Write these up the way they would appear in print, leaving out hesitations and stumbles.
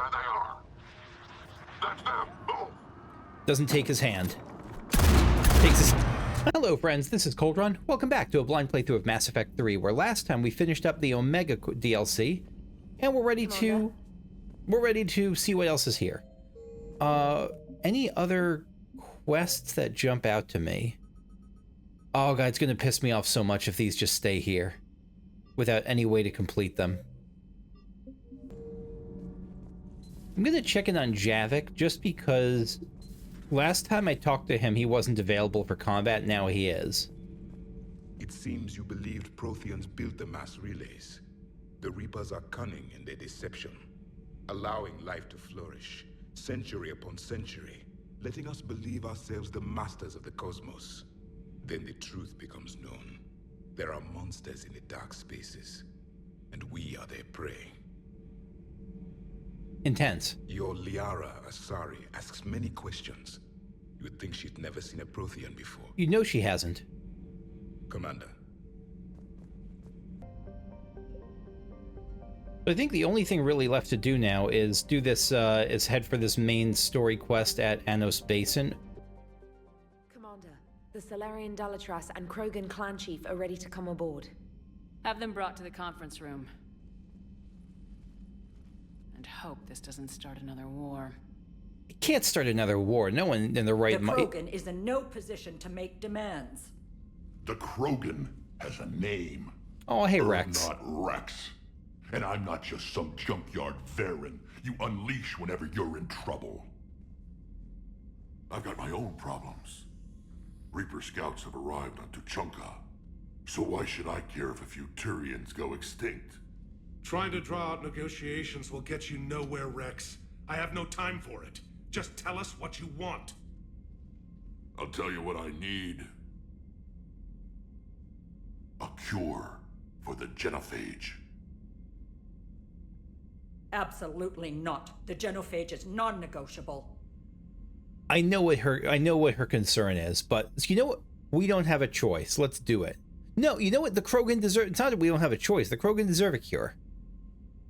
There they are. That's them. Move. Doesn't take his hand. Takes his... Hello friends, this is Cold Run. Welcome back to a blind playthrough of Mass Effect 3, where last time we finished up the Omega DLC, and we're ready to see what else is here. Any other quests that jump out to me? Oh god, it's gonna piss me off so much if these just stay here without any way to complete them. I'm gonna check in on Javik just because last time I talked to him, he wasn't available for combat. Now he is. It seems you believed Protheans built the mass relays. The Reapers are cunning in their deception, allowing life to flourish, century upon century, letting us believe ourselves the masters of the cosmos. Then the truth becomes known. There are monsters in the dark spaces, and we are their prey. Intense. Your Liara Asari asks many questions. You would think she'd never seen a Prothean before. You know she hasn't. Commander. I think the only thing really left to do now is do this, is head for this main story quest at Anos Basin. Commander, the Salarian Dalatras and Krogan clan chief are ready to come aboard. Have them brought to the conference room. And hope this doesn't start another war. It can't start another war. No one in the right mind. The Krogan is in no position to make demands. The Krogan has a name. Oh, hey, Wrex. Urdnot Wrex. And I'm not just some junkyard Varen you unleash whenever you're in trouble. I've got my own problems. Reaper scouts have arrived on Tuchanka. So why should I care if a few Turians go extinct? Trying to draw out negotiations will get you nowhere, Wrex. I have no time for it. Just tell us what you want. I'll tell you what I need. A cure for the genophage. Absolutely not. The genophage is non-negotiable. I know what her concern is, but you know what? We don't have a choice. Let's do it. No, you know what? The Krogan deserve. It's not that we don't have a choice. The Krogan deserve a cure.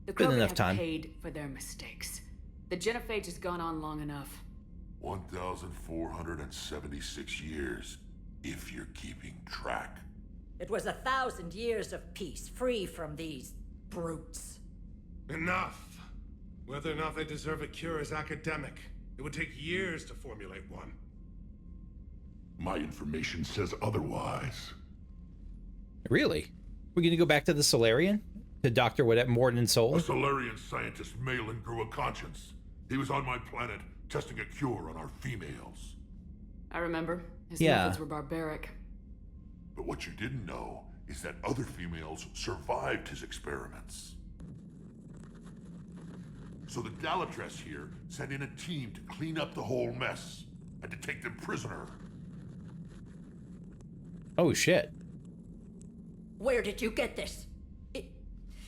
The Krogan have paid for their mistakes. The genophage has gone on long enough. 1,476 years, if you're keeping track. It was 1,000 years of peace, free from these brutes. Enough. Whether or not they deserve a cure is academic. It would take years to formulate one. My information says otherwise. Really? We're gonna go back to the Salarian? To Dr. Morden Soul? A Salarian scientist, Malin, grew a conscience. He was on my planet, testing a cure on our females. I remember. His methods were barbaric. But what you didn't know is that other females survived his experiments. So the Dalatras here sent in a team to clean up the whole mess, and to take them prisoner. Oh shit. Where did you get this?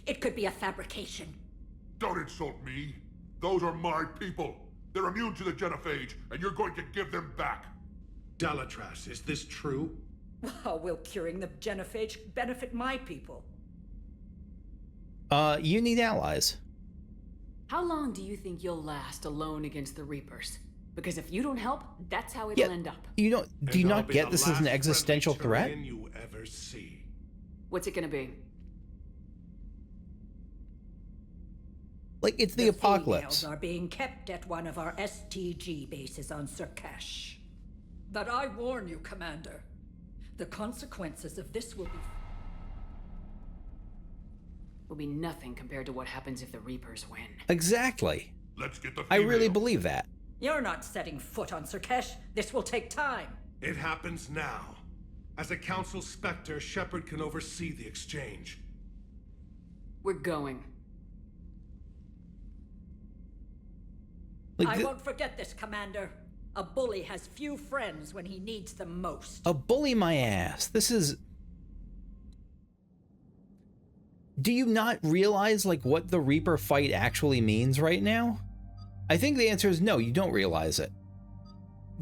It could be a fabrication. Don't insult me. Those are my people. They're immune to the genophage, and you're going to give them back. Dalatras, is this true? How will curing the genophage benefit my people? You need allies. How long do you think you'll last alone against the Reapers? Because if you don't help, that's how it'll end up. You don't. Do you not get this is an existential threat? You ever see. What's it gonna be? Like, it's the apocalypse. Females are being kept at one of our STG bases on Surkash. But I warn you, Commander, the consequences of this will be nothing compared to what happens if the Reapers win. Exactly. Let's get the I really believe that. You're not setting foot on Surkash. This will take time. It happens now. As a Council Spectre, Shepard can oversee the exchange. We're going. Like I won't forget this, Commander. A bully has few friends when he needs them most. A bully my ass. This is... Do you not realize, like, what the Reaper fight actually means right now? I think the answer is no, you don't realize it.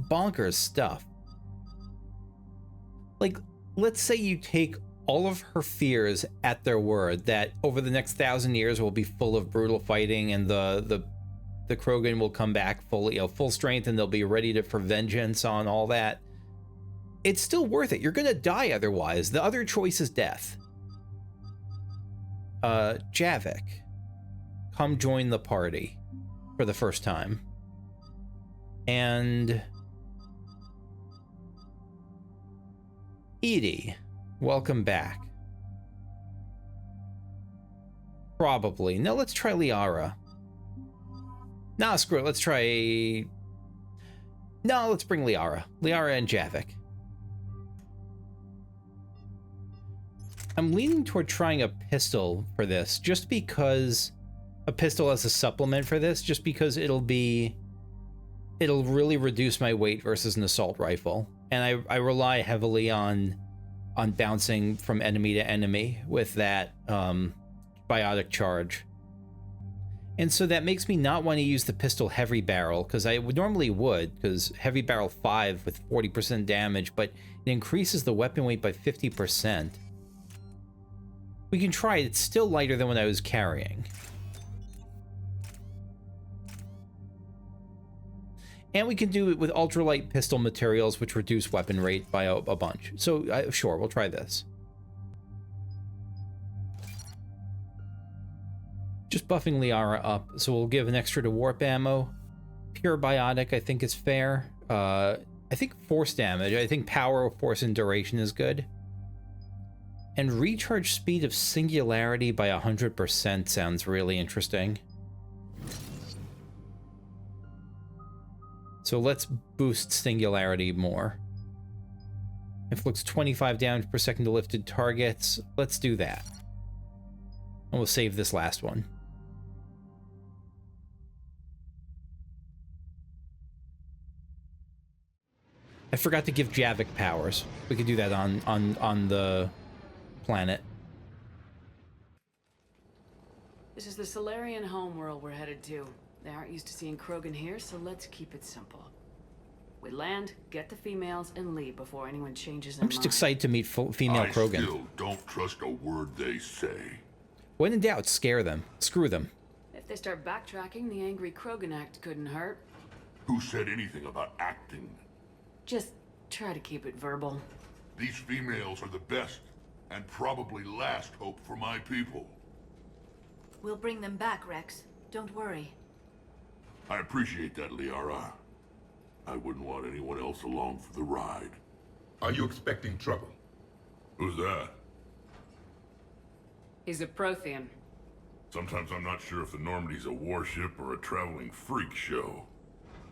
Bonkers stuff. Like, let's say you take all of her fears at their word that over the next 1,000 years will be full of brutal fighting and the the Krogan will come back fully, full strength, and they'll be ready for vengeance on all that. It's still worth it. You're gonna die otherwise. The other choice is death. Javik, come join the party for the first time. And Edie, welcome back. Probably. No, let's try Liara. Nah, screw it. Let's try... No, let's bring Liara. Liara and Javik. I'm leaning toward trying a pistol for this, just because... A pistol as a supplement for this, just because it'll really reduce my weight versus an assault rifle. And I rely heavily on bouncing from enemy to enemy with that biotic charge. And so that makes me not want to use the pistol heavy barrel, because I normally would, because heavy barrel 5 with 40% damage, but it increases the weapon weight by 50%. We can try it. It's still lighter than what I was carrying. And we can do it with ultralight pistol materials, which reduce weapon rate by a bunch. So, sure, we'll try this. Just buffing Liara up, so we'll give an extra to warp ammo. Pure biotic, I think, is fair. I think force damage. I think power, force, and duration is good. And recharge speed of singularity by 100% sounds really interesting. So let's boost singularity more. Inflicts 25 damage per second to lifted targets. Let's do that. And we'll save this last one. I forgot to give Javik powers. We could do that on the planet. This is the Salarian homeworld we're headed to. They aren't used to seeing Krogan here, so let's keep it simple. We land, get the females, and leave before anyone changes their mind. I'm just excited to meet female Krogan. I still don't trust a word they say. When in doubt, scare them. Screw them. If they start backtracking, the angry Krogan act couldn't hurt. Who said anything about acting? Just try to keep it verbal. These females are the best and probably last hope for my people. We'll bring them back, Wrex. Don't worry. I appreciate that, Liara. I wouldn't want anyone else along for the ride. Are you expecting trouble? Who's that? He's a Prothean. Sometimes I'm not sure if the Normandy's a warship or a traveling freak show.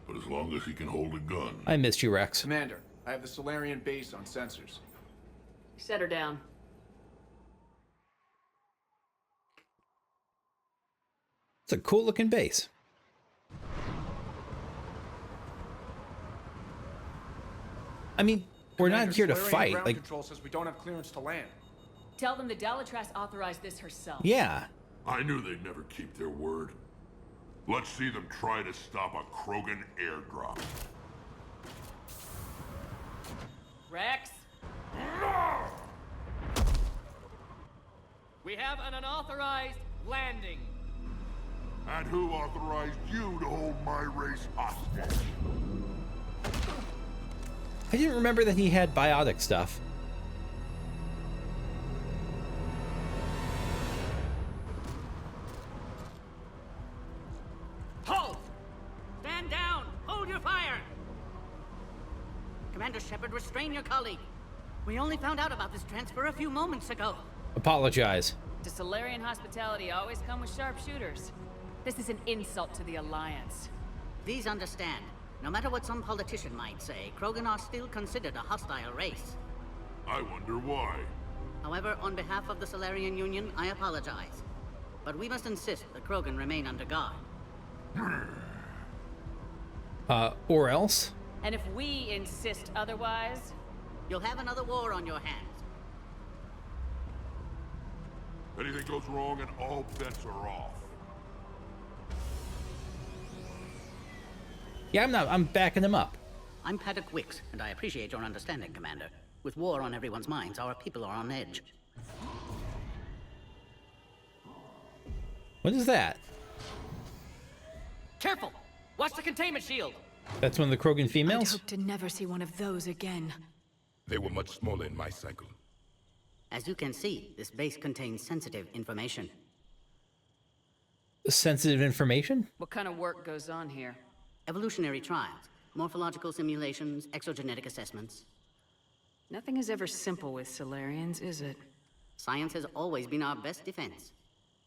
But as long as he can hold a gun... I missed you, Wrex. Commander, I have the Salarian base on sensors. Set her down. It's a cool-looking base. I mean, we're not here to fight. Ground like, control says we don't have clearance to land. Tell them the Dalatras authorized this herself. yeah. I knew they'd never keep their word. Let's see them try to stop a Krogan airdrop. Wrex? We have an unauthorized landing. And who authorized you to hold my race hostage? I didn't remember that he had biotic stuff. Halt! Stand down! Hold your fire! Commander Shepard, restrain your colleague. We only found out about this transfer a few moments ago. Apologize. Does Salarian hospitality always come with sharpshooters? This is an insult to the Alliance. Please understand, no matter what some politician might say, Krogan are still considered a hostile race. I wonder why. However, on behalf of the Salarian Union, I apologize. But we must insist the Krogan remain under guard. Or else? And if we insist otherwise, you'll have another war on your hands. Anything goes wrong and all bets are off. Yeah, I'm backing him up. I'm Paddock Wicks, and I appreciate your understanding, Commander. With war on everyone's minds, our people are on edge. What is that? Careful! Watch the containment shield! That's one of the Krogan I'd females? hope to never see one of those again. They were much smaller in my cycle. As you can see, this base contains sensitive information. Sensitive information? What kind of work goes on here? Evolutionary trials, morphological simulations, exogenetic assessments. Nothing is ever simple with Salarians, is it? Science has always been our best defense.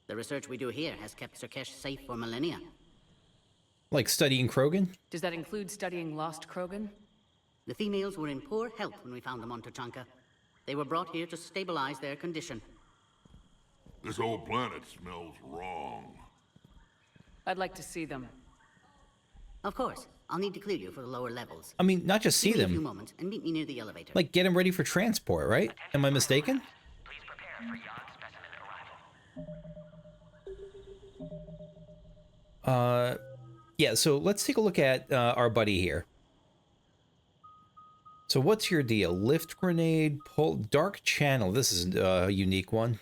The research we do here has kept Cerkesh safe for millennia. Like studying Krogan? Does that include studying lost Krogan? The females were in poor health when we found them on Tuchanka. They were brought here to stabilize their condition. This whole planet smells wrong. I'd like to see them. Of course, I'll need to clear you for the lower levels. I mean, not just see Give me a few them. moments and meet me near the elevator. Like, get them ready for transport, right? Am I mistaken? Please prepare for yon specimen arrival. Yeah, so let's take a look at our buddy here. So what's your deal? Lift grenade, pull, dark channel. This is a unique one.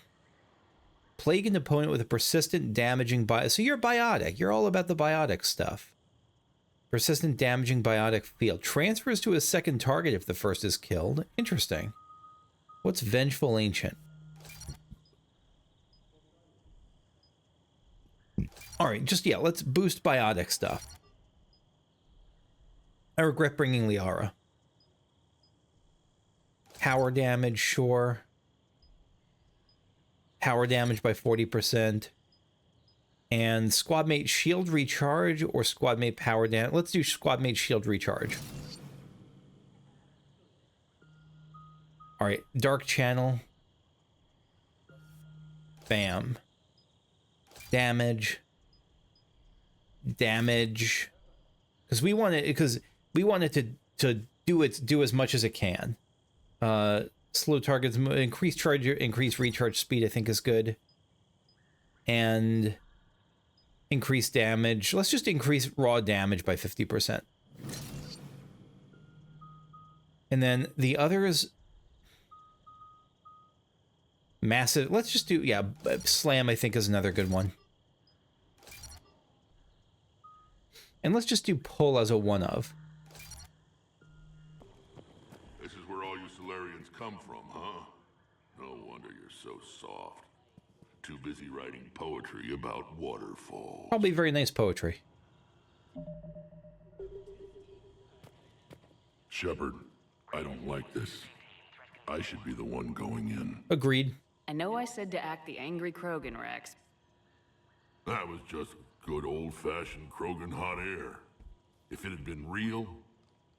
Plague an opponent with a persistent damaging So you're biotic. You're all about the biotic stuff. Persistent damaging biotic field. Transfers to a second target if the first is killed. Interesting. What's Vengeful Ancient? Alright, just, yeah, let's boost biotic stuff. I regret bringing Liara. Power damage, sure. Power damage by 40%. And squadmate shield recharge or squadmate power damage. Let's do squadmate shield recharge. Alright, dark channel. Bam. Damage. Damage. Because we want it to do as much as it can. Slow targets, increase charge, increase recharge speed, I think is good. And increase damage. Let's just increase raw damage by 50%. And then the others, massive. Let's just do, yeah, slam I think is another good one. And let's just do pull as a one of. This is where all you Salarians come from, huh? No wonder you're so soft. Too busy writing poetry about waterfalls. Probably very nice poetry. Shepard, I don't like this. I should be the one going in. Agreed. I know I said to act the angry Krogan, Wrex. That was just good old-fashioned Krogan hot air. If it had been real,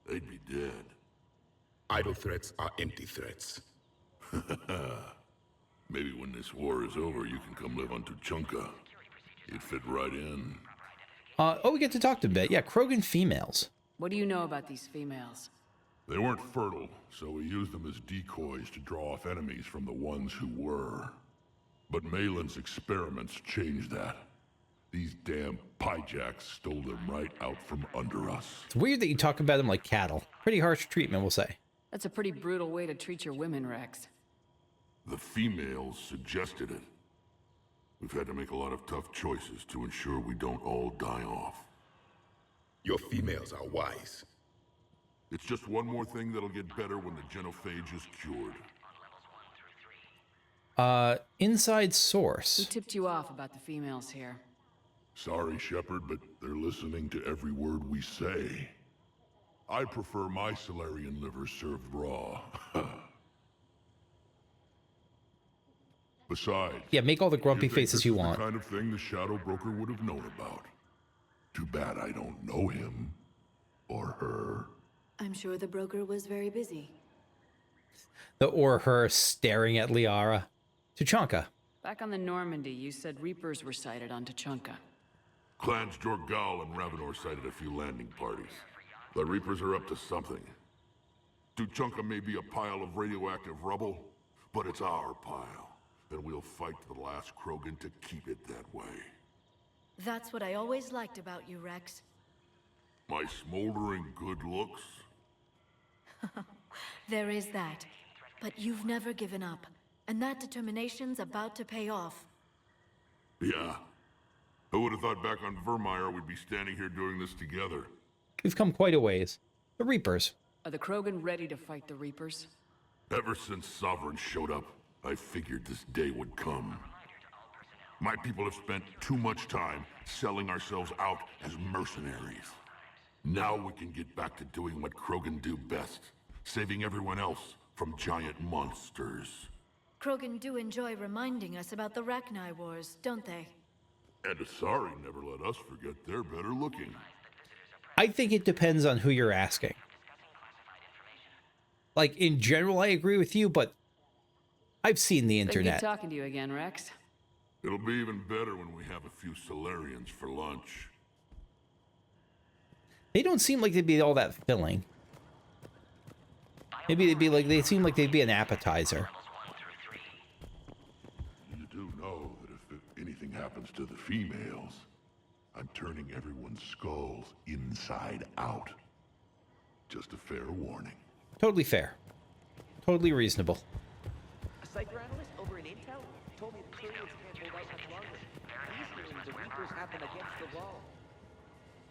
they'd be dead. Idle threats are empty threats. Maybe when this war is over, you can come live on Tuchanka. You'd fit right in. Oh, we get to talk to a bit. Yeah, Krogan females. What do you know about these females? They weren't fertile, so we used them as decoys to draw off enemies from the ones who were. But Malin's experiments changed that. These damn pyjacks stole them right out from under us. It's weird that you talk about them like cattle. Pretty harsh treatment, we'll say. That's a pretty brutal way to treat your women, Wrex. The females suggested it. We've had to make a lot of tough choices to ensure we don't all die off. Your females are wise. It's just one more thing that'll get better when the genophage is cured. Inside Who source. tipped you off about the females here? Sorry, Shepard, but they're listening to every word we say. I prefer my Salarian liver served raw. Besides, Yeah, make all the grumpy you think faces this you is want. the kind of thing the Shadow Broker would have known about. Too bad I don't know him. Or her. I'm sure the broker was very busy. The or her staring at Liara. Tuchanka. Back on the Normandy, you said Reapers were sighted on Tuchanka. Clans Jorgal and Ravenor sighted a few landing parties. The Reapers are up to something. Tuchanka may be a pile of radioactive rubble, but it's our pile. And we'll fight to the last Krogan to keep it that way. That's what I always liked about you, Wrex. My smoldering good looks? There is that. But you've never given up. And that determination's about to pay off. Yeah. Who would have thought back on Vermeer we'd be standing here doing this together? We've come quite a ways. The Reapers. Are the Krogan ready to fight the Reapers? Ever since Sovereign showed up, I figured this day would come. My people have spent too much time selling ourselves out as mercenaries. Now we can get back to doing what Krogan do best, saving everyone else from giant monsters. Krogan do enjoy reminding us about the Rachni Wars, don't they? And Asari never let us forget they're better looking. I think it depends on who you're asking. Like, in general, I agree with you, but I've seen the Been good internet. talking to you again, Rex. It'll be even better when we have a few Salarians for lunch. They don't seem like they'd be all that filling. Maybe they'd be like, they seem like they'd be an appetizer. You do know that if anything happens to the females, I'm turning everyone's skulls inside out. Just a fair warning. Totally fair. Totally reasonable. A psychoanalyst over in Intel told me the Cerberus can't hold out much longer. He's hearing the Reapers happen against the wall.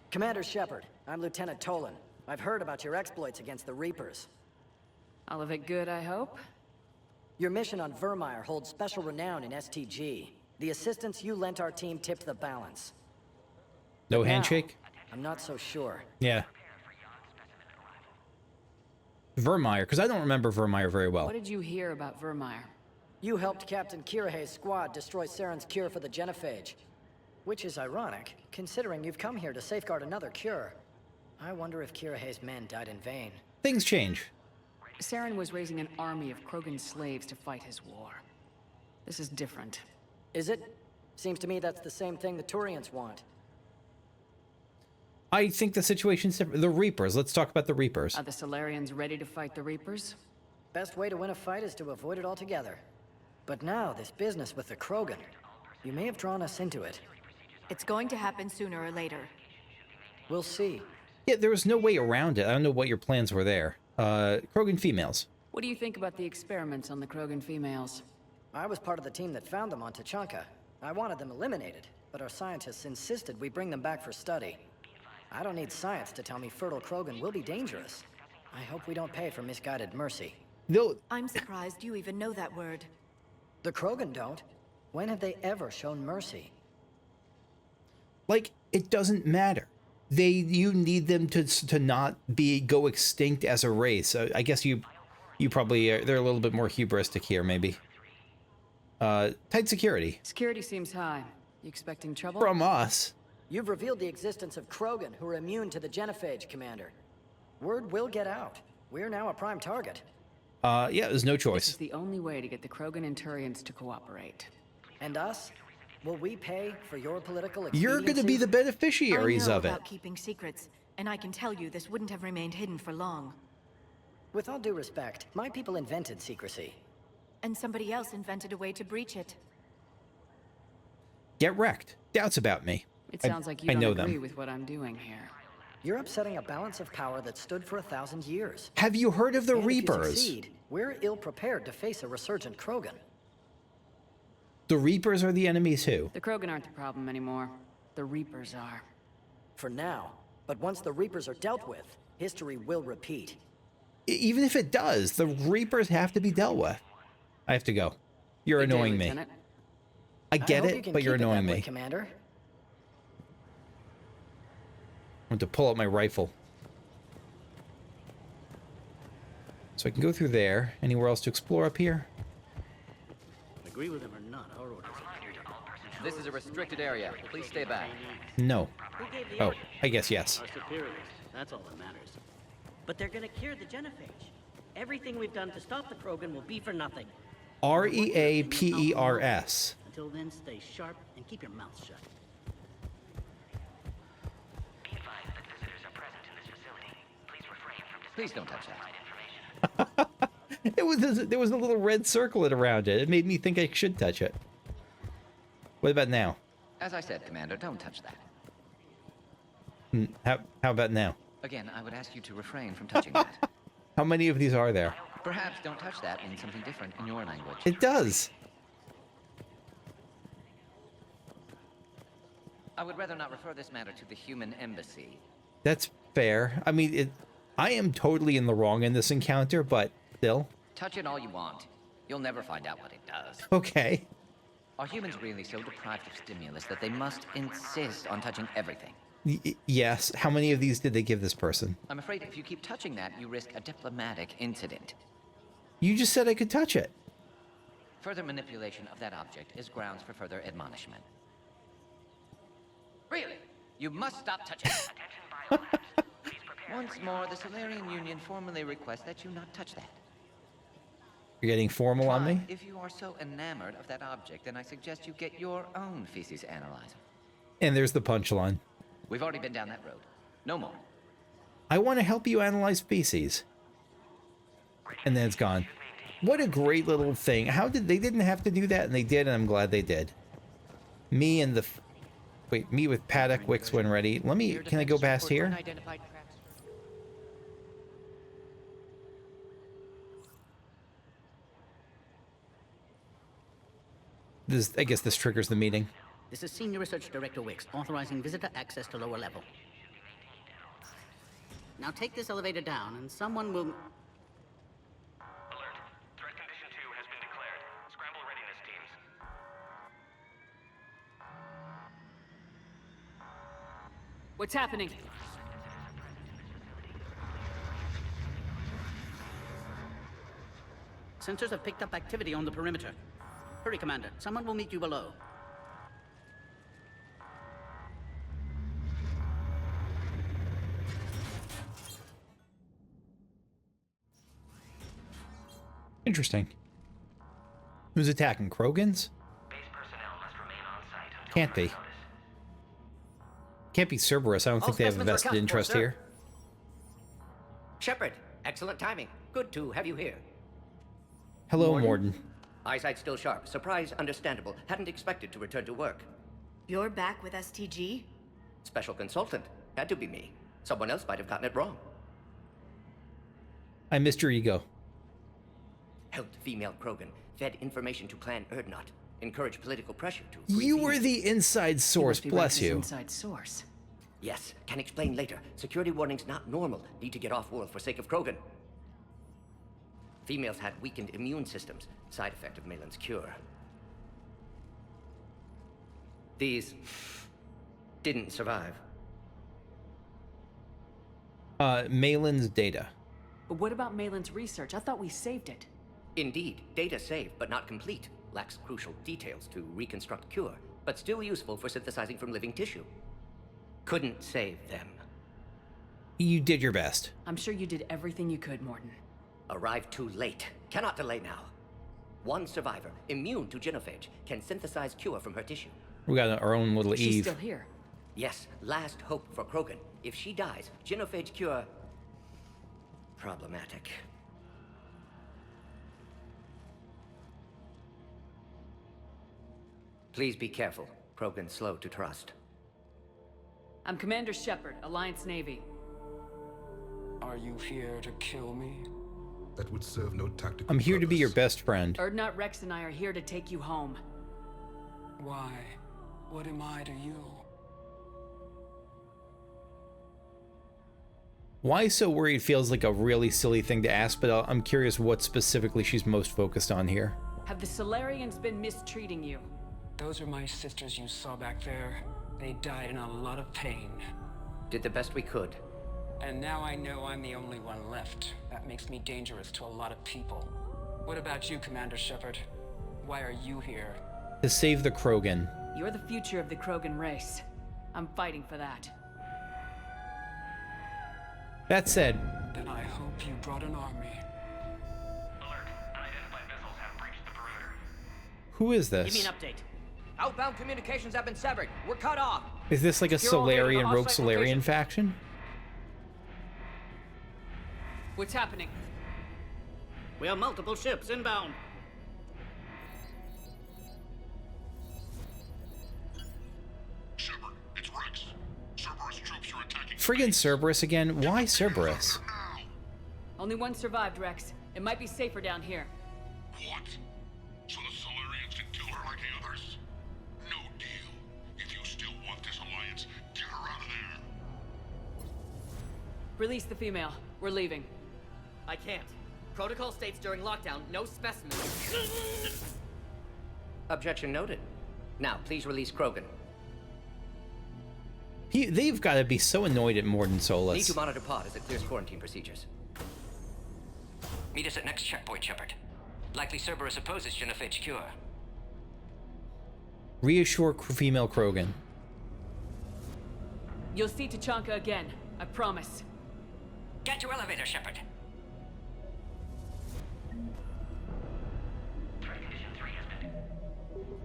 Commander Shepard, I'm Lieutenant Tolan. I've heard about your exploits against the Reapers. All of it good, I hope? Your mission on Vermeer holds special renown in STG. The assistance you lent our team tipped the balance. No But now, handshake? I'm not so sure. Yeah. Vermeer, because I don't remember Vermeer very well. What did you hear about Vermeer? You helped Captain Kirahay's squad destroy Saren's cure for the genophage. Which is ironic, considering you've come here to safeguard another cure. I wonder if Kirahay's men died in vain. Things change. Saren was raising an army of Krogan slaves to fight his war. This is different. Is it? Seems to me that's the same thing the Turians want. I think the situation's different. The Reapers. Let's talk about the Reapers. Are the Salarians ready to fight the Reapers? Best way to win a fight is to avoid it altogether. But now, this business with the Krogan. You may have drawn us into it. It's going to happen sooner or later. We'll see. Yeah, there was no way around it. I don't know what your plans were there. Krogan females. What do you think about the experiments on the Krogan females? I was part of the team that found them on Tachanka. I wanted them eliminated, but our scientists insisted we bring them back for study. I don't need science to tell me fertile Krogan will be dangerous. I hope we don't pay for misguided mercy. No. I'm surprised you even know that word. The Krogan don't. When have they ever shown mercy? Like, it doesn't matter. You need them to not go extinct as a race. I guess you probably they're a little bit more hubristic here, maybe. Tight security. Security seems high. You expecting trouble? From us. You've revealed the existence of Krogan who are immune to the genophage, Commander. Word will get out. We're now a prime target. Yeah, there's no choice. This is the only way to get the Krogan and Turians to cooperate. And us? Will we pay for your political expediency? You're going to be the beneficiaries of it. I know about keeping secrets, and I can tell you this wouldn't have remained hidden for long. With all due respect, my people invented secrecy. And somebody else invented a way to breach it. Get wrecked. Doubts about me. It sounds like you I know don't agree them. with what I'm doing here. You're upsetting a balance of power that stood for 1,000 years. Have you heard of the And Reapers? If you succeed, we're ill-prepared to face a resurgent Krogan. The Reapers are the enemies who? The Krogan aren't the problem anymore. The Reapers are. For now. But once the Reapers are dealt with, history will repeat. Even if it does, the Reapers have to be dealt with. I have to go. You're Good day, annoying me. Lieutenant. I get hope you it, can but you're keep it annoying that way, me. Commander. I want to pull out my rifle. So I can go through there. Anywhere else to explore up here? Agree with him or not, our orders are clear. This is a restricted area. Please stay back. No. Who gave the Oh, order? I guess yes. Our superiors. That's all that matters. But they're gonna cure the genophage. Everything we've done to stop the Krogan will be for nothing. R-E-A-P-E-R-S. Until then, stay sharp and keep your mouth shut. Be advised that visitors are present in this facility. Please refrain from Please don't touch that. There was a little red circlet around it. It made me think I should touch it. What about now? As I said, Commander, don't touch that. How about now? Again, I would ask you to refrain from touching that. How many of these are there? Perhaps don't touch that means something different in your language. It does. I would rather not refer this matter to the human embassy. That's fair. I mean, I am totally in the wrong in this encounter, but still. Touch it all you want. You'll never find out what it does. Okay. Are humans really so deprived of stimulus that they must insist on touching everything? Yes. How many of these did they give this person? I'm afraid if you keep touching that, you risk a diplomatic incident. You just said I could touch it. Further manipulation of that object is grounds for further admonishment. Really? You must stop touching it. Once more, the Salarian Union formally requests that you not touch that. You're getting formal on me? If you are so enamored of that object, then I suggest you get your own feces analyzer. And there's the punchline. We've already been down that road. No more. I want to help you analyze feces. And then it's gone. What a great little thing. How did they didn't have to do that, and they did, and I'm glad they did. Me and the... Wait, me with Paddock, Wix when ready. Let me... Can I go past here? This, I guess this triggers the meeting. This is Senior Research Director Wix, authorizing visitor access to lower level. Now take this elevator down, and someone will... Alert. Threat condition 2 has been declared. Scramble readiness teams. What's happening? Sensors have picked up activity on the perimeter. Hurry, Commander. Someone will meet you below. Interesting. Who's attacking? Krogans? Base personnel must remain on site until Can't be. Can't be Cerberus. I don't think they have a vested interest here. Shepard, excellent timing. Good to have you here. Hello, Morden. Eyesight still sharp. Surprise understandable. Hadn't expected to return to work. You're back with STG? Special consultant. Had to be me. Someone else might have gotten it wrong. I missed your ego. Helped female Krogan. Fed information to Clan Urdnot. Encouraged political pressure to free You were females. the inside source, bless you. Inside source. Yes, can explain later. Security warnings not normal. Need to get off-world for sake of Krogan. Females had weakened immune systems. Side effect of Malin's cure. These didn't survive. Malin's data. But what about Malin's research? I thought we saved it. Indeed, data saved, but not complete. Lacks crucial details to reconstruct cure, but still useful for synthesizing from living tissue. Couldn't save them. You did your best. I'm sure you did everything you could, Morton. Arrived too late. Cannot delay now. One survivor, immune to genophage, can synthesize cure from her tissue. We got our own little She's Eve. still here. Yes, last hope for Krogan. If she dies, genophage cure... problematic. Please be careful. Krogan slow to trust. I'm Commander Shepard, Alliance Navy. Are you here to kill me? That would serve no tactical I'm here to be purpose. your best friend. Urdnot Wrex and I are here to take you home. Why? What am I to you? Why so worried feels like a really silly thing to ask, but I'm curious what specifically she's most focused on here. Have the Salarians been mistreating you? Those are my sisters you saw back there. They died in a lot of pain. Did the best we could. And now I know I'm the only one left. That makes me dangerous to a lot of people. What about you, Commander Shepard? Why are you here? To save the Krogan. You're the future of the Krogan race. I'm fighting for that. That said, Then I hope you brought an army. Alert. Unidentified missiles have breached the perimeter. who is Give me this? an update. Outbound communications have been severed. We're cut off. Is this like a Secure all data to Salarian, rogue off-site Salarian location. faction? What's happening? We have multiple ships inbound. Shepard, it's Wrex. Cerberus troops are attacking. Friggin' Cerberus again? Why Cerberus? Only one survived, Rex. It might be safer down here. What? So the Salarians can kill her like the others? No deal. If you still want this Release the female. We're leaving. I can't. Protocol states during lockdown, no specimens. Objection noted. Now, please release Krogan. They've got to be so annoyed at Morden Solus. Need to monitor pod as it clears quarantine procedures. Meet us at next checkpoint, Shepard. Likely Cerberus opposes genophage cure. Reassure female Krogan. You'll see Tachanka again. I promise. Get to elevator, Shepard.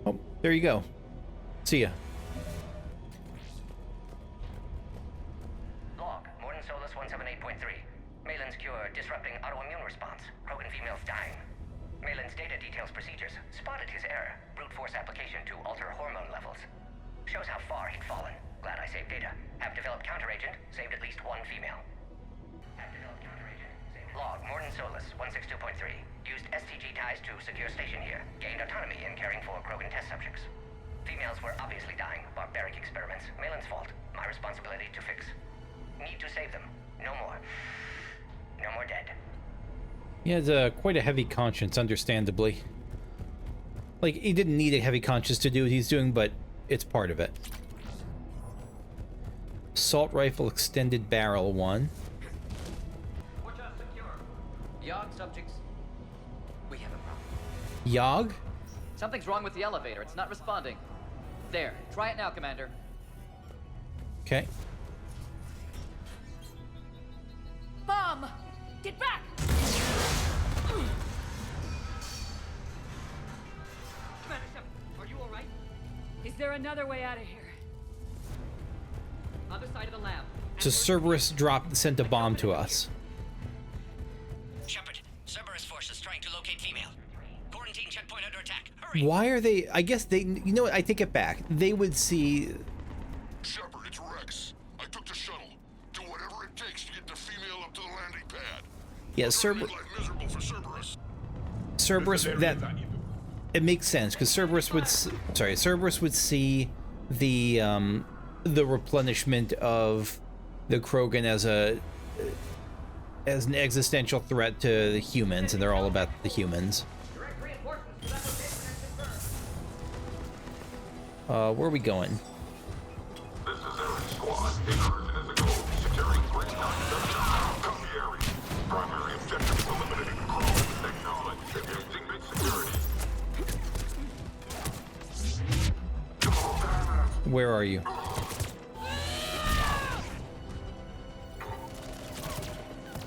Oh, there you go. See ya. Log, Morden Solus 178.3. Malin's cure disrupting autoimmune response. Krogan females dying. Malin's data details procedures. Spotted his error. Brute force application to alter hormone levels. Shows how far he'd fallen. Glad I saved data. Have developed counteragent. Saved at least one female. Have developed counteragent. Log, Morden Solus 162.3. Used STG ties to secure station here. Gained autonomy in caring for Krogan test subjects. Females were obviously dying. Barbaric experiments. Malin's fault. My responsibility to fix. Need to save them. No more. No more dead. He has quite a heavy conscience, understandably. Like, he didn't need a heavy conscience to do what he's doing, but it's part of it. Assault rifle extended barrel 1. Yog subjects. We have a problem. Yog? Something's wrong with the elevator. It's not responding. There. Try it now, Commander. Okay. Bomb! Get back! Commander Shepard, are you alright? Is there another way out of here? Other side of the lab. So Cerberus sent a bomb to us. Shepard, Cerberus forces trying to locate female. Quarantine checkpoint under attack. Hurry! Why are they... I guess they... You know what? I take it back. They would see... Shepard, it's Wrex. I took the shuttle. Do whatever it takes to get the female up to the landing pad. Yeah, Cerberus... Miserable for Cerberus. Cerberus, that... It makes sense, because Cerberus would... Cerberus would see the replenishment of the Krogan as an existential threat to the humans, and they're all about the humans. Where are we going? This is Air Squad. Incursion is the goal. Securing Green 977. Come the area. Primary objective, eliminating the Krogan. Acknowledge. Engaging mid-security. Where are you?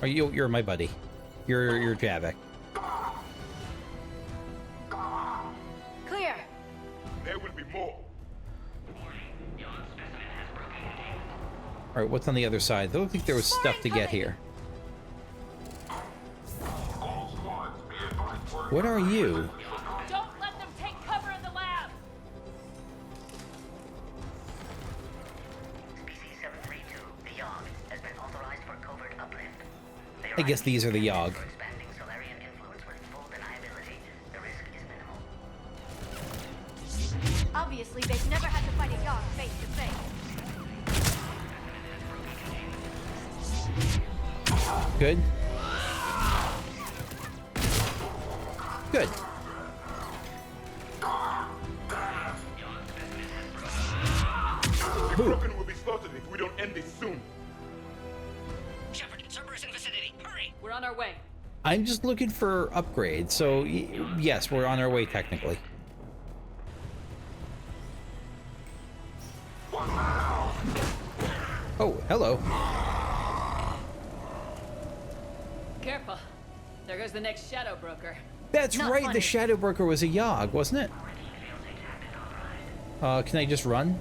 Are you? You're my buddy. You're Javik. Clear. There will be more. All right, what's on the other side? I don't think there was stuff to get here. What are you? Don't let them take cover in the lab! Species 732, the Yog, has been authorized for covert uplift. I guess these are the Yog. For expanding Salarian influence with full deniability, the risk is minimal. Obviously, they've never had to fight a Yog face to face. Good. Good. The Krogan will be slaughtered if we don't end this soon. Shepard, Cerberus in vicinity. Hurry! We're on our way. I'm just looking for upgrades, so yes, we're on our way technically. Oh, hello. Careful. There goes the next shadow broker. That's Not right, funny. the Shadow Broker was a Yog, wasn't it? Can I just run?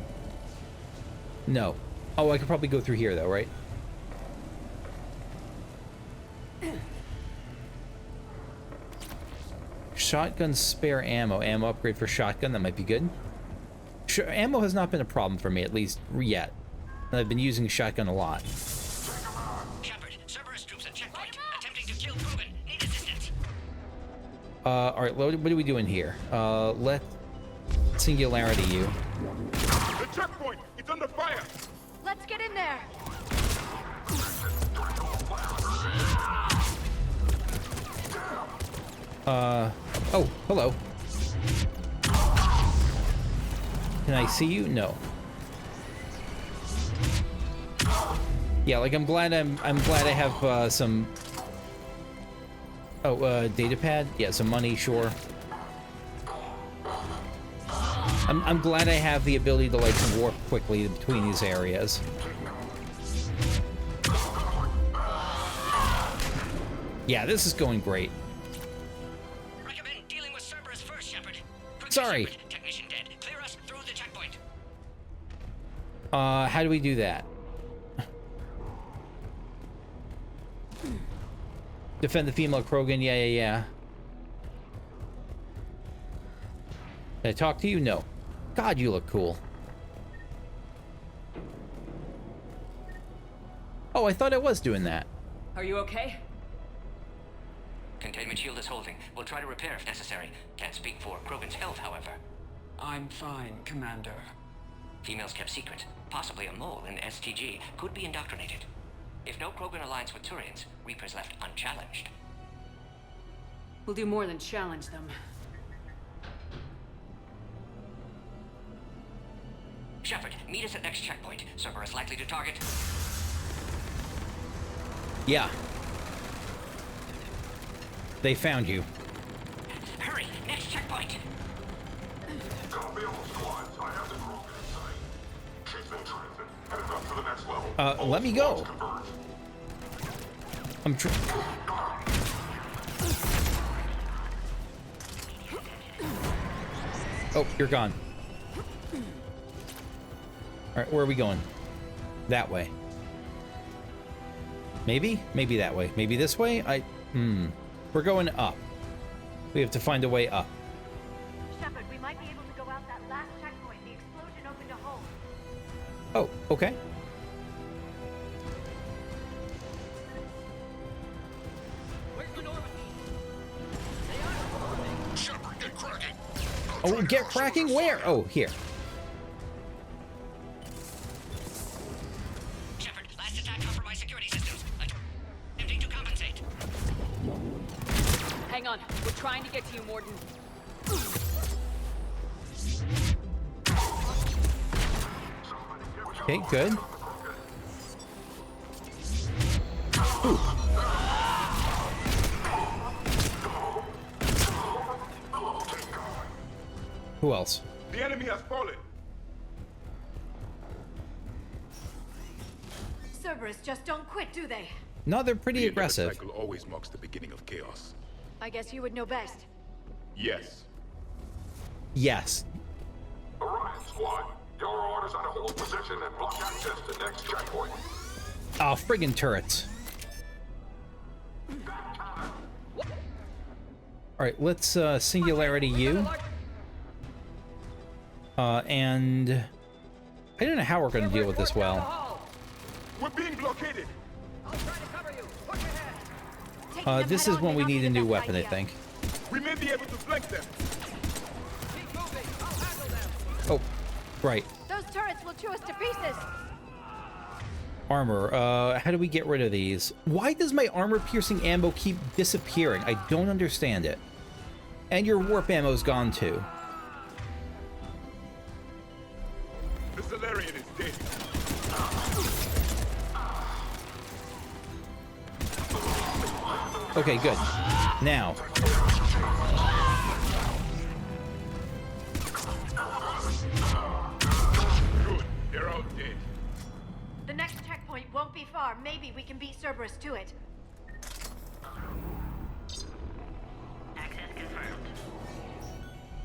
No. Oh, I could probably go through here though, right? Shotgun spare ammo. Ammo upgrade for shotgun, that might be good. Ammo has not been a problem for me, at least yet. And I've been using shotgun a lot. Shepard, Cerberus troops at checkpoint, attempting to kill Krogan. Need assistance. Alright, what are we doing here? Let Singularity you. The checkpoint! It's under fire! Let's get in there. Oh, hello. Can I see you? No. Yeah, like I'm glad I have some. Oh, data pad. Yeah, some money. Sure. I'm glad I have the ability to like warp quickly between these areas. Yeah, this is going great. Recommend dealing with Cerberus first, Shepard. Sorry. Shepard, technician dead. Clear us through the checkpoint. How do we do that? Defend the female Krogan. Yeah. Can I talk to you? No. God, you look cool. Oh, I thought I was doing that. Are you okay? Containment shield is holding. We'll try to repair if necessary. Can't speak for Krogan's health, however. I'm fine, Commander. Females kept secret. Possibly a mole in STG. Could be indoctrinated. If no Krogan aligns with Turians, Reaper's left unchallenged. We'll do more than challenge them. Shepard, meet us at next checkpoint. Cerberus likely to target. Yeah. They found you. Hurry, next checkpoint. Copy all squads. I have the Krogan in sight. She's been transit. Headed up to the next level. Let me go. I'm Oh, you're gone. Alright, where are we going? That way. Maybe? Maybe that way. Maybe this way? We're going up. We have to find a way up. Shepard, we might be able to go out that last checkpoint. The explosion opened a hole. Oh, okay. Shepard, get cracking. Oh, get cracking where? Oh, here. Shepard, last attack compromised security systems. Attempting to compensate. Hang on. We're trying to get to you, Morden. Okay, good. Ooh. Who else? The enemy has fallen. Cerberus just don't quit, do they? No, they're pretty aggressive. The cycle always marks the beginning of chaos. I guess you would know best. Yes. Yes. Orion squad. Your orders are to hold position and block access to next checkpoint. Oh, friggin' turrets. Alright, let's singularity you. And I don't know how we're gonna deal with this well. We're being blockaded. This is when we need a new weapon, I think. We may be able to flank them. Oh, right. Those turrets will chew us to pieces. Armor. How do we get rid of these? Why does my armor-piercing ammo keep disappearing? I don't understand it. And your warp ammo's gone too. The Salarian is dead. Okay, good. Now. Good. They're all dead. The next checkpoint won't be far. Maybe we can beat Cerberus to it. Access confirmed.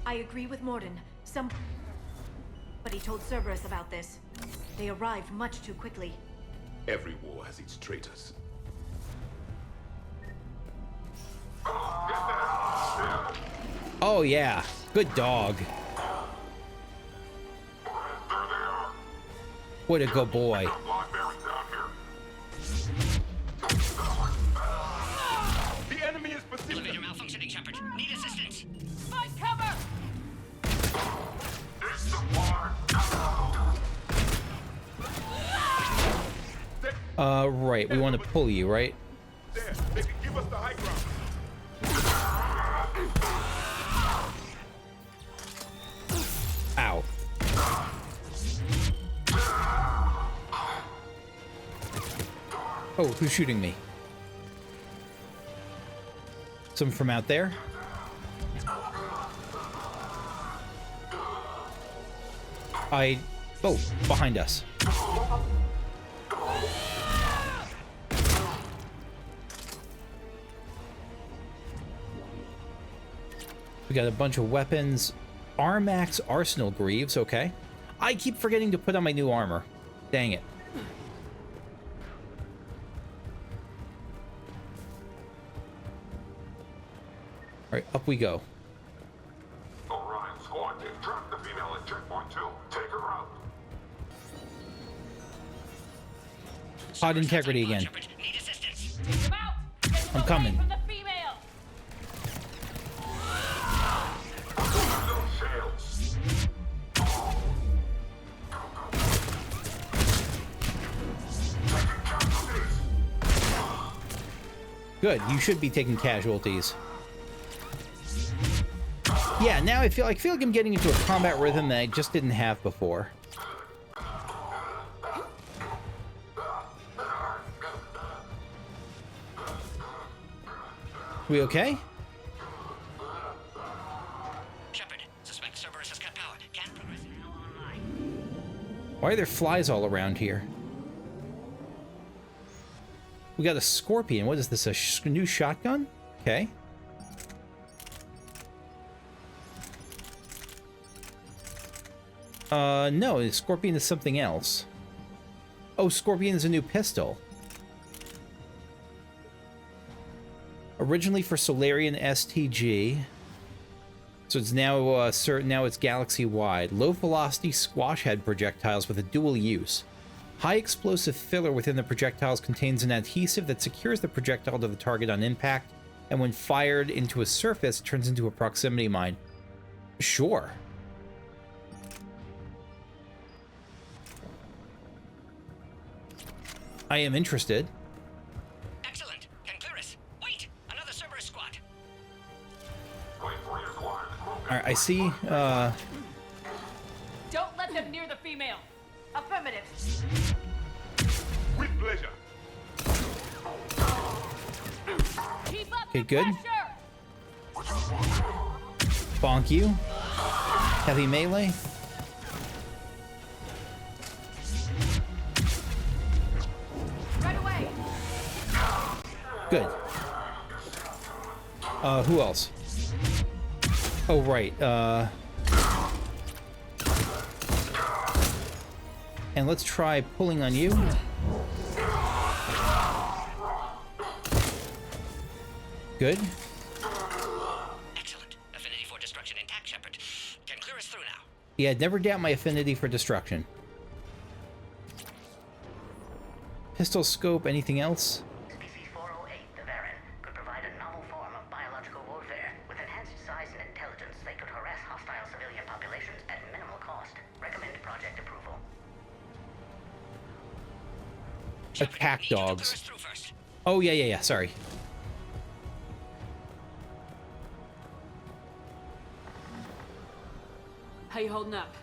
I agree with Morden. Somebody told Cerberus about this. They arrived much too quickly. Every war has its traitors. Oh, yeah. Good dog. What a good boy. The enemy is persistent. Elevator malfunctioning, Shepard. Need assistance. Find cover! Right. We want to pull you, right? There, they can give us the high ground. Oh, who's shooting me? Someone from out there? Oh, behind us. We got a bunch of weapons. Armax Arsenal Greaves, okay. I keep forgetting to put on my new armor. Dang it. Alright, up we go. Orion squad, they've trapped the female at checkpoint 2. Take her out. Pod integrity again. I'm coming. Good, you should be taking casualties. Yeah, now I feel like I'm getting into a combat rhythm that I just didn't have before. We okay? Shepard, suspect Cerberus has cut power. Can't progress now online. Why are there flies all around here? We got a Scorpion. What is this, a new shotgun? Okay. No, the Scorpion is something else. Oh, Scorpion is a new pistol. Originally for Salarian STG. So it's now, now it's galaxy-wide. Low-velocity squash head projectiles with a dual use. High explosive filler within the projectiles contains an adhesive that secures the projectile to the target on impact, and when fired into a surface, turns into a proximity mine. Sure. I am interested. Excellent. Can clear us. Wait, another Cerberus squad. Alright, I see, Don't let them near the female. Affirmative. With pleasure. Keep up Okay, the good. pressure. Bonk you. Heavy melee. Right away. Good. Who else? Oh, right, and let's try pulling on you. Good. Excellent. Affinity for destruction intact, Shepard. Can clear us through now. Yeah, never doubt my affinity for destruction. Pistol scope, anything else? SPC-408, the Varan, could provide a novel form of biological warfare. With enhanced size and intelligence, they could harass hostile civilian populations at minimal cost. Recommend project approval. Attack dogs. Oh, yeah, sorry. How you holding up?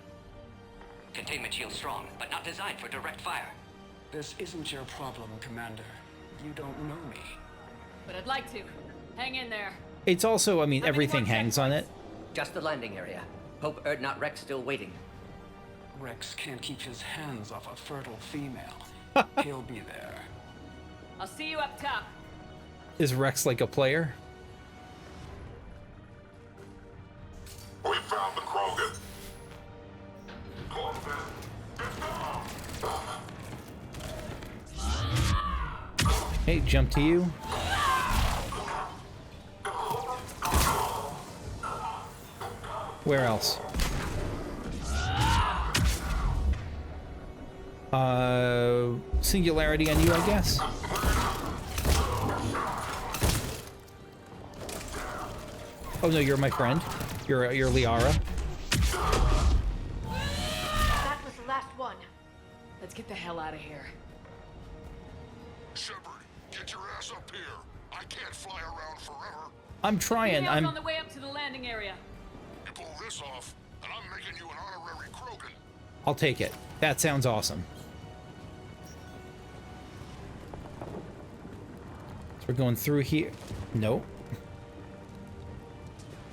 Containment shield strong, but not designed for direct fire. This isn't your problem, Commander. You don't know me. But I'd like to. Hang in there. It's also, I mean, everything hangs on it. Just the landing area. Hope Urdnot Wrex still waiting. Rex can't keep his hands off a fertile female. He'll be there. I'll see you up top. Is Rex like a player? We found the Krogan. Hey, jump to you. Where else? Singularity on you, I guess? Oh no, you're my friend. You're Liara. That was the last one. Let's get the hell out of here. Shepard, get your ass up here. I can't fly around forever. I'm trying. Female's on the way up to the landing area. You pull this off, and I'm making you an honorary Krogan. I'll take it. That sounds awesome. We're going through here. Nope.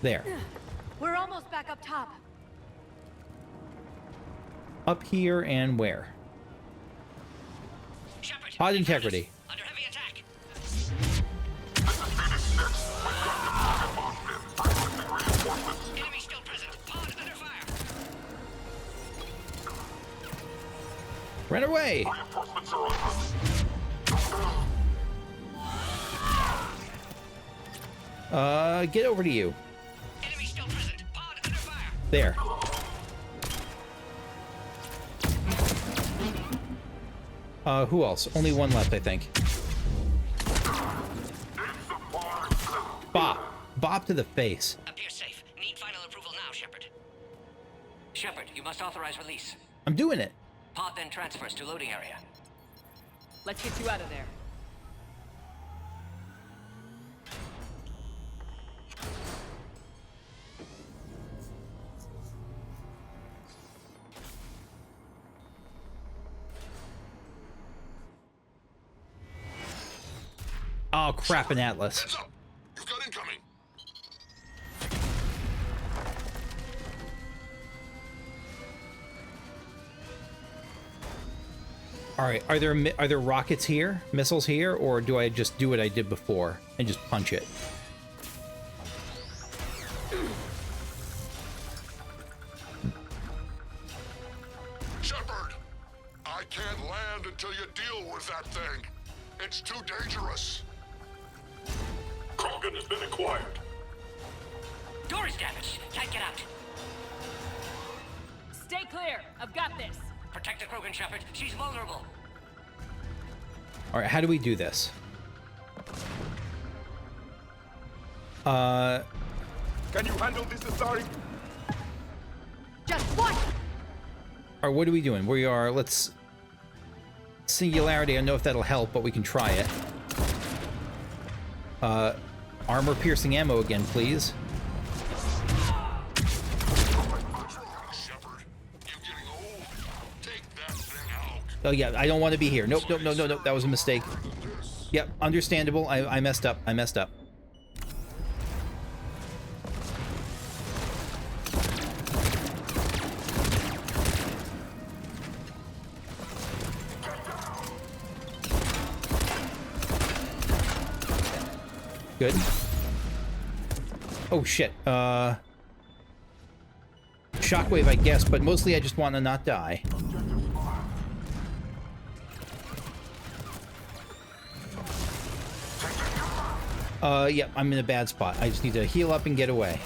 There. We're almost back up top. Up here and where? Pod integrity. Under heavy attack. Enemy still present. Pod under fire. Run away! Get over to you. Enemy still present. Pod under fire. There. Who else? Only one left, I think. Bop. Bop to the face. Appear safe. Need final approval now, Shepard. Shepard, you must authorize release. I'm doing it. Pod then transfers to loading area. Let's get you out of there. Oh, crap, an Atlas. Heads up! You've got incoming! All right, are there rockets here, missiles here, or do I just do what I did before and just punch it? Shepard! I can't land until you deal with that thing. It's too dangerous. Krogan has been acquired. Door is damaged. Can't get out. Stay clear. I've got this. Protect the Krogan, Shepard. She's vulnerable. All right, how do we do this? Can you handle this, Asari? Just what? All right, what are we doing? We are, let's... Singularity, I don't know if that'll help, but we can try it. Armor-piercing ammo again, please. Oh yeah, I don't want to be here. Nope, nope, no, no, no, that was a mistake. Yep, understandable. I messed up. I messed up. Good. Oh shit. Shockwave, I guess, but mostly I just want to not die. Yeah, I'm in a bad spot. I just need to heal up and get away.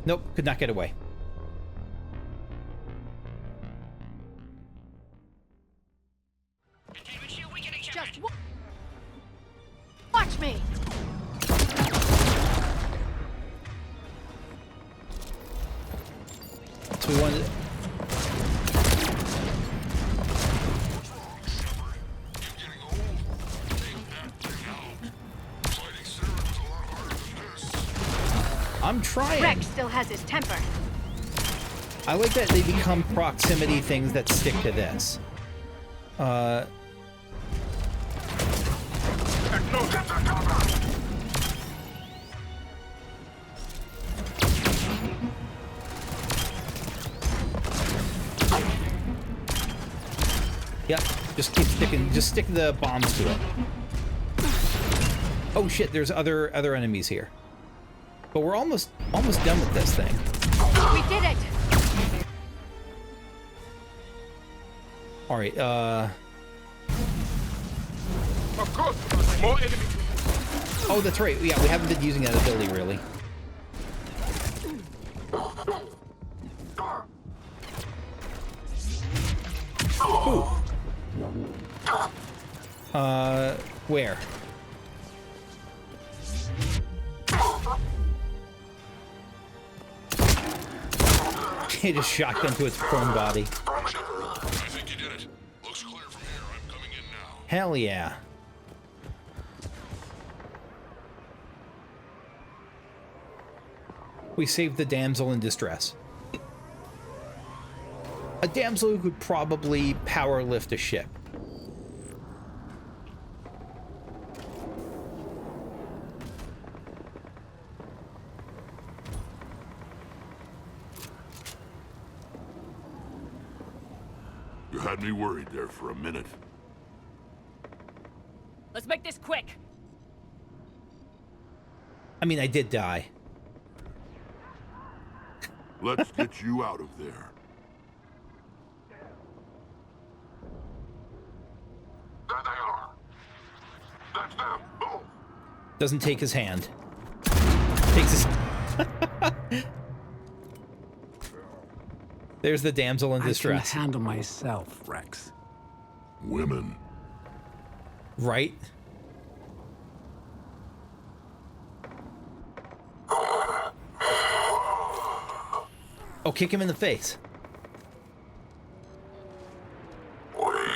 Nope, could not get away. Just watch me. So we wanted... I'm trying. Wrex still has his temper. I like that they become proximity things that stick to this. Yep, just keep sticking, just stick the bombs to it. Oh shit, there's other enemies here. But we're almost done with this thing. We did it. All right, Of course, more enemies. oh, that's right. Yeah, we haven't been using that ability really. Ooh. Where? He just shotgun to its prone body. I think you did it. Looks clear from here. I'm coming in now. Hell yeah. We saved the damsel in distress. A damsel who could probably power lift a ship. You had me worried there for a minute. Let's make this quick. I mean, I did die. Let's get you out of there. There they are. That's them. Boom. Doesn't take his hand. Takes his... There's the damsel in distress. I can handle myself, Wrex. Women. Right? Oh, kick him in the face. Why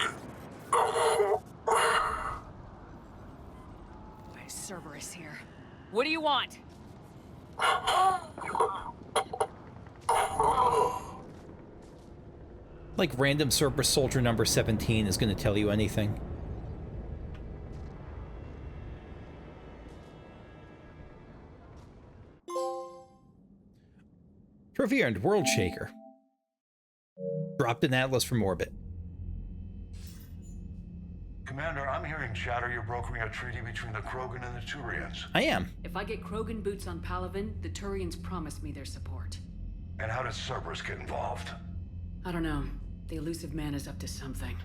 is Cerberus here? What do you want? Like random Cerberus soldier number 17 is going to tell you anything. Proviant World Shaker. Dropped an atlas from orbit. Commander, I'm hearing chatter you're brokering a treaty between the Krogan and the Turians. I am. If I get Krogan boots on Palaven, the Turians promise me their support. And how does Cerberus get involved? I don't know. The elusive man is up to something.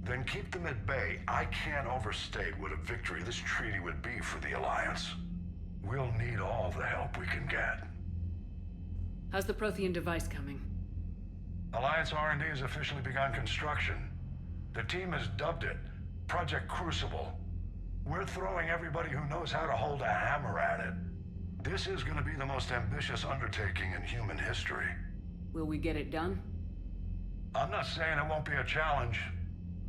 Then keep them at bay. I can't overstate what a victory this treaty would be for the Alliance. We'll need all the help we can get. How's the Prothean device coming? Alliance R&D has officially begun construction. The team has dubbed it Project Crucible. We're throwing everybody who knows how to hold a hammer at it. This is going to be the most ambitious undertaking in human history. Will we get it done? I'm not saying it won't be a challenge,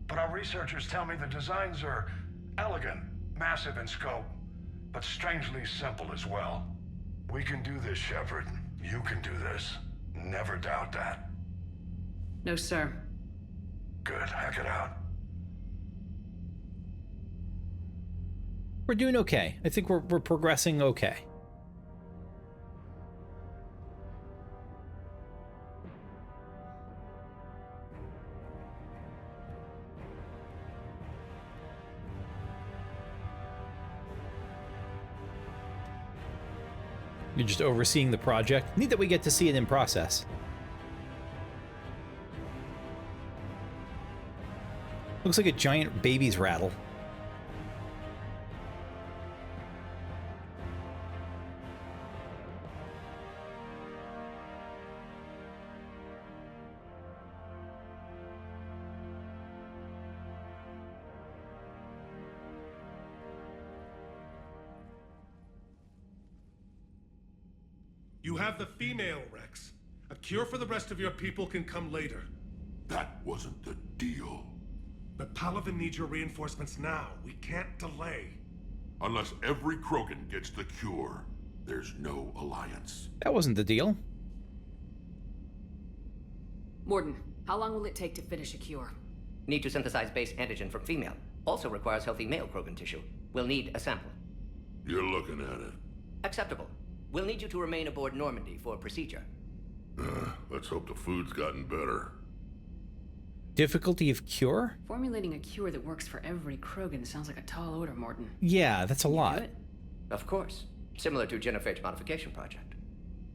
but our researchers tell me the designs are elegant, massive in scope, but strangely simple as well. We can do this, Shepard. You can do this. Never doubt that. No, sir. Good. Hack it out. We're doing okay. I think we're progressing okay. You're just overseeing the project. Neat that we get to see it in process. Looks like a giant baby's rattle. You have the female, Wrex. A cure for the rest of your people can come later. That wasn't the deal. But Palaven needs your reinforcements now. We can't delay. Unless every Krogan gets the cure, there's no alliance. That wasn't the deal. Morden, how long will it take to finish a cure? Need to synthesize base antigen from female. Also requires healthy male Krogan tissue. We'll need a sample. You're looking at it. Acceptable. We'll need you to remain aboard Normandy for procedure. Let's hope the food's gotten better. Difficulty of cure? Formulating a cure that works for every Krogan sounds like a tall order, Morden. Yeah, that's a lot. Of course. Similar to Genophage Modification Project.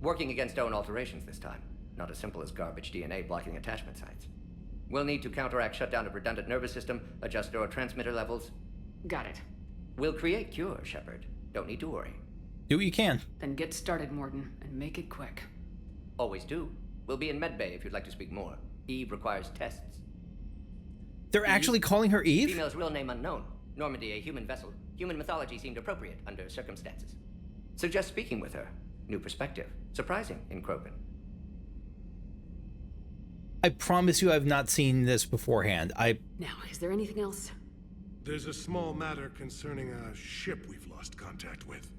Working against own alterations this time. Not as simple as garbage DNA blocking attachment sites. We'll need to counteract shutdown of redundant nervous system, adjust neurotransmitter levels. Got it. We'll create cure, Shepard. Don't need to worry. Do what you can. Then get started, Morden, and make it quick. Always do. We'll be in medbay if you'd like to speak more. Eve requires tests. They're actually calling her Eve? Female's real name unknown. Normandy, a human vessel. Human mythology seemed appropriate under circumstances. Suggest speaking with her. New perspective. Surprising in Krogan. I promise you I've not seen this beforehand. Now, is there anything else? There's a small matter concerning a ship we've lost contact with.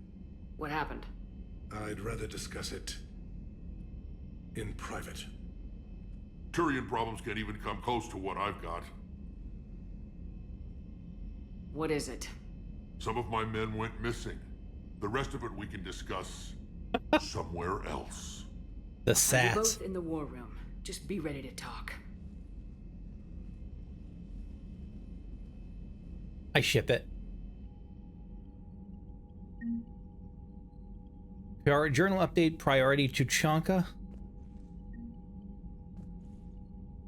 What happened? I'd rather discuss it in private. Turian problems can't even come close to what I've got. What is it? Some of my men went missing. The rest of it we can discuss somewhere else. The You're Sats. both in the war room. Just be ready to talk. I ship it. Journal update, priority Tuchanka.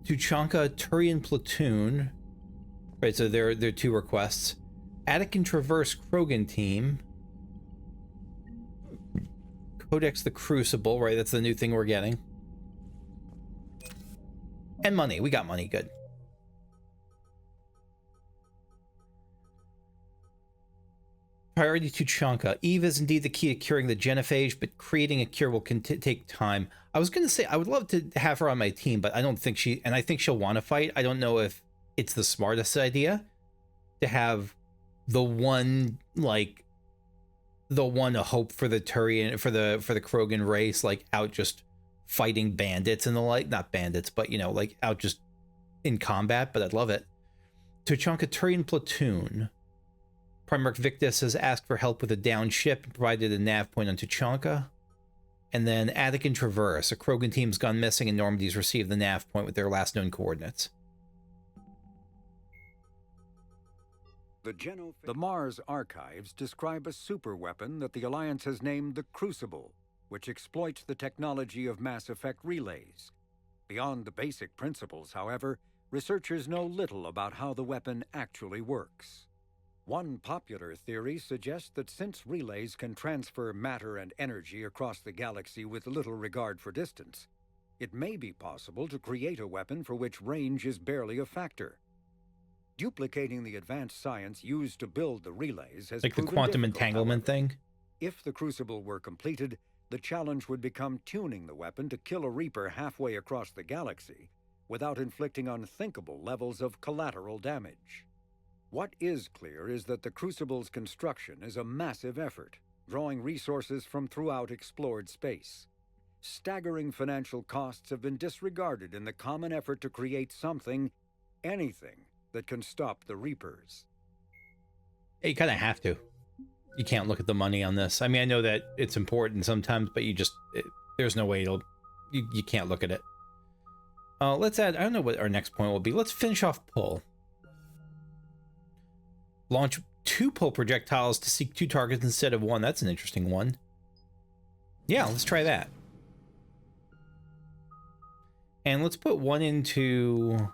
Tuchanka Turian platoon. Right, so there are two requests. Attican Traverse Krogan team. Codex the Crucible, right? That's the new thing we're getting. And money. We got money. Good. Priority Tuchanka. Eve is indeed the key to curing the genophage, but creating a cure will take time. I was going to say, I would love to have her on my team, but I don't think and I think she'll want to fight. I don't know if it's the smartest idea to have the one a hope for the Turian, for the Krogan race, like out just fighting bandits and the like. Not bandits, but you know, like out just in combat, but I'd love it. Tuchanka Turian platoon. Primarch Victus has asked for help with a downed ship and provided a nav point on Tuchanka. And then Attican Traverse. A Krogan team's gone missing and Normandy's received the nav point with their last known coordinates. The Mars archives describe a superweapon that the Alliance has named the Crucible, which exploits the technology of Mass Effect relays. Beyond the basic principles, however, researchers know little about how the weapon actually works. One popular theory suggests that since relays can transfer matter and energy across the galaxy with little regard for distance, it may be possible to create a weapon for which range is barely a factor. Duplicating the advanced science used to build the relays has like the proven quantum difficult, entanglement however. thing. If the Crucible were completed, the challenge would become tuning the weapon to kill a Reaper halfway across the galaxy without inflicting unthinkable levels of collateral damage. What is clear is that the Crucible's construction is a massive effort, drawing resources from throughout explored space. Staggering financial costs have been disregarded in the common effort to create something, anything, that can stop the Reapers. You kind of have to. You can't look at the money on this. I mean, I know that it's important sometimes, but you just... there's no way you can't look at it. Let's add... I don't know what our next point will be. Let's finish off pull. Launch 2 pull projectiles to seek 2 targets instead of 1. That's an interesting one. Yeah, let's try that. And let's put 1 into...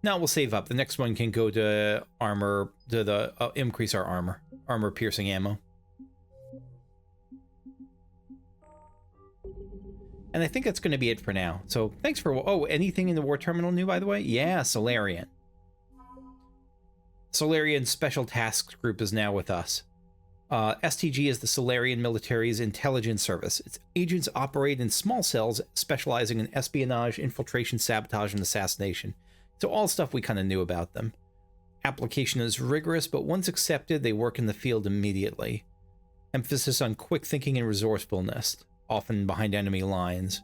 No, we'll save up. The next one can go to armor, to the increase our armor piercing ammo. And I think that's going to be it for now. So thanks for... Oh, anything in the war terminal new, by the way? Yeah, Salarian. Salarian Special Tasks Group is now with us. STG is the Salarian military's intelligence service. Its agents operate in small cells specializing in espionage, infiltration, sabotage, and assassination. So all stuff we kind of knew about them. Application is rigorous, but once accepted, they work in the field immediately. Emphasis on quick thinking and resourcefulness, often behind enemy lines.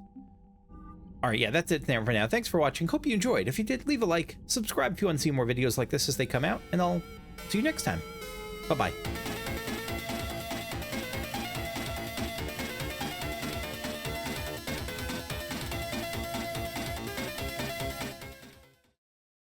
Alright, yeah, that's it there for now. Thanks for watching. Hope you enjoyed. If you did, leave a like, subscribe if you want to see more videos like this as they come out, and I'll see you next time. Bye-bye.